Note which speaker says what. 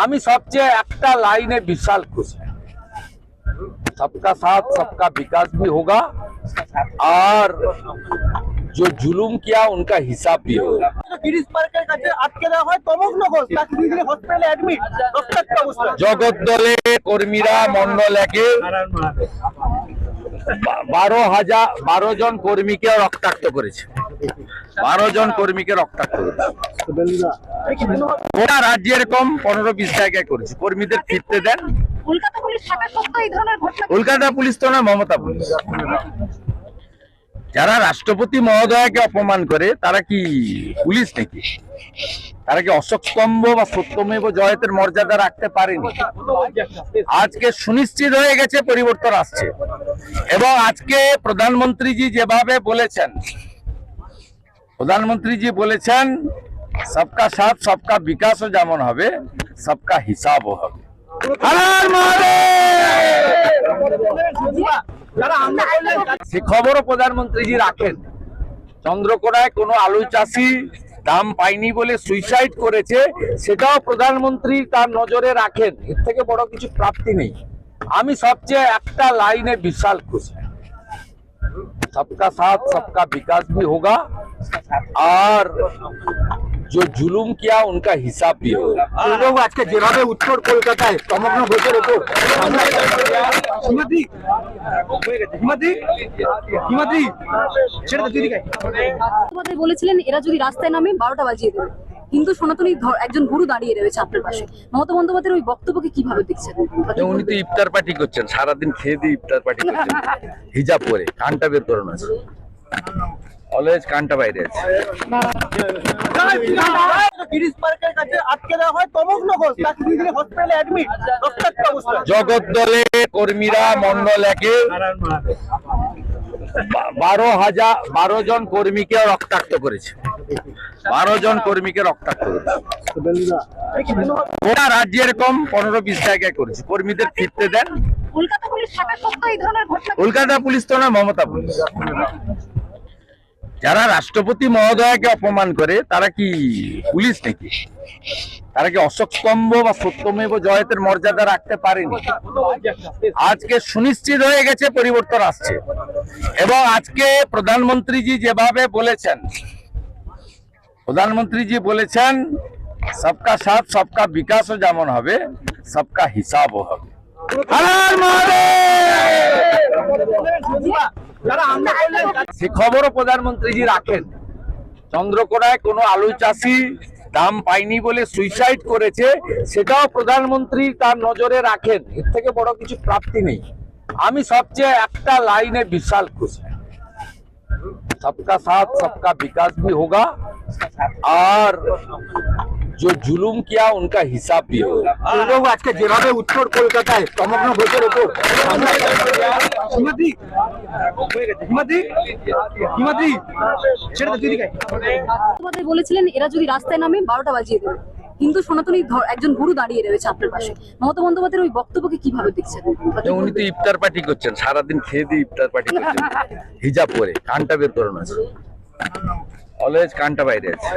Speaker 1: আমি সবচেয়ে একটা লাইনে বিশাল খুশি, सबका साथ सबका विकास भी होगा और जो जुलूम किया उनका हिसाब भी होगा। জগৎ দলে কর্মীরা মন্ডল একে 12 জন কর্মীকে রক্তাক্ত করেছে, 12 জন কর্মীকে রক্তাক্ত করেছে। গোটা রাজ্যে এরকম 15-20 জায়গায় করেছে। কর্মীদের ফিরতে দেন।
Speaker 2: কলকাতা পুলিশ থাকা সত্ত্বেও এই ধরনের ঘটনা।
Speaker 1: কলকাতা পুলিশ তো না, মমতা পুলিশ। যারা রাষ্ট্রপতি মহোদয়কে অপমান করে তারা কি পুলিশ নাকি? তারা কি অশোক স্তম্ভ বা সত্যমেব জয়তের মর্যাদা রাখতে পারেনি? আজকে সুনিশ্চিত হয়ে গেছে পরিবর্তন আসছে, এবং আজকে প্রধানমন্ত্রীজি যেভাবে বলেছেন, প্রধানমন্ত্রীজি বলেছেন সবকা সাথ সবকা বিকাশও যেমন হবে, সবকা হিসাবও হবে। সে খবরও প্রধানমন্ত্রীজি রাখেন। চন্দ্রকোনায় কোনো আলু চাষি দাম পায়নি বলে সুইসাইড করেছে, সেটাও প্রধানমন্ত্রী তার নজরে রাখেন। এর থেকে বড় কিছু প্রাপ্তি নেই। আমি সবচেয়ে একটা লাইনে বিশাল খুশি, सबका साथ सबका विकास भी होगा और जो जुलूम किया उनका हिसाब भी होगा। আজকে যেভাবে উত্তর কলকাতায় সমগ্র ভোটের উপর
Speaker 2: তোমাদের বলেছিলেন এরা যদি রাস্তায় নামে 12টা বাজিয়ে দেবে, কিন্তু সনাতনী একজন গুরু দাঁড়িয়ে রয়েছে আপনার পাশে। মমতা বন্দ্যোপাধ্যায়ের ওই বক্তব্যকে কিভাবে দেখছেন?
Speaker 1: উনি তো ইফতার পার্টি করছেন, সারাদিন খেয়ে দিয়ে ইফতার পার্টি করছেন, হিজাব পরে। কানটা বের করুন, আছে অলওয়েজ কানটা বাইরে আছে। জগৎ দলে কর্মীরা মন্ডল একে 12 জন কর্মীকে রক্তাক্ত করেছে, 12 জন কর্মীকে রক্তাক্ত করেছে। গোটা রাজ্যে এরকম 15-20 জায়গায় করেছে। কর্মীদের ফিরতে দেন।
Speaker 2: কলকাতা পুলিশ থাকা সত্ত্বেও এই ধরনের ঘটনা।
Speaker 1: কলকাতা পুলিশ তো না, মমতা পুলিশ। যারা রাষ্ট্রপতি মহোদয়কে অপমান করে তারা কি পুলিশ নাকি? তারা কি অশোক স্তম্ভ বা সত্যমেব জয়তের মর্যাদা রাখতে পারেনি? আজকে সুনিশ্চিত হয়ে গেছে পরিবর্তন আসছে, এবং আজকে প্রধানমন্ত্রীজি যেভাবে বলেছেন, প্রধানমন্ত্রীজি বলেছেন সবকা সাথ সবকা বিকাশও যেমন হবে, সবকা হিসাবও হবে। সে খবরও প্রধানমন্ত্রীজি রাখেন। চন্দ্রকোনায় কোনো আলু চাষি দাম পায়নি বলে সুইসাইড করেছে, সেটাও প্রধানমন্ত্রী তার নজরে রাখেন। এর থেকে বড় কিছু প্রাপ্তি নেই। আমি সবচেয়ে একটা লাইনে বিশাল খুশি, सबका साथ सबका विकास भी होगा और जो जुलूम किया उनका हिसाब भी होगा। আজকে যেভাবে উত্তর কলকাতায় সমগ্র ভোটের উপর
Speaker 2: তোমাদের বলেছিলেন এরা যদি রাস্তায় নামে 12টা বাজিয়ে দেবে, কিন্তু সনাতনী একজন গুরু দাঁড়িয়ে রয়েছে আপনার পাশে। মমতা বন্দ্যোপাধ্যায়ের ওই বক্তব্যকে কিভাবে দেখছেন?
Speaker 1: উনি তো ইফতার পার্টি করছেন, সারাদিন খেয়ে দিয়ে ইফতার পার্টি করছেন, হিজাব পরে। কানটা বের করুন, আছে অলওয়েজ কানটা বাইরে আছে।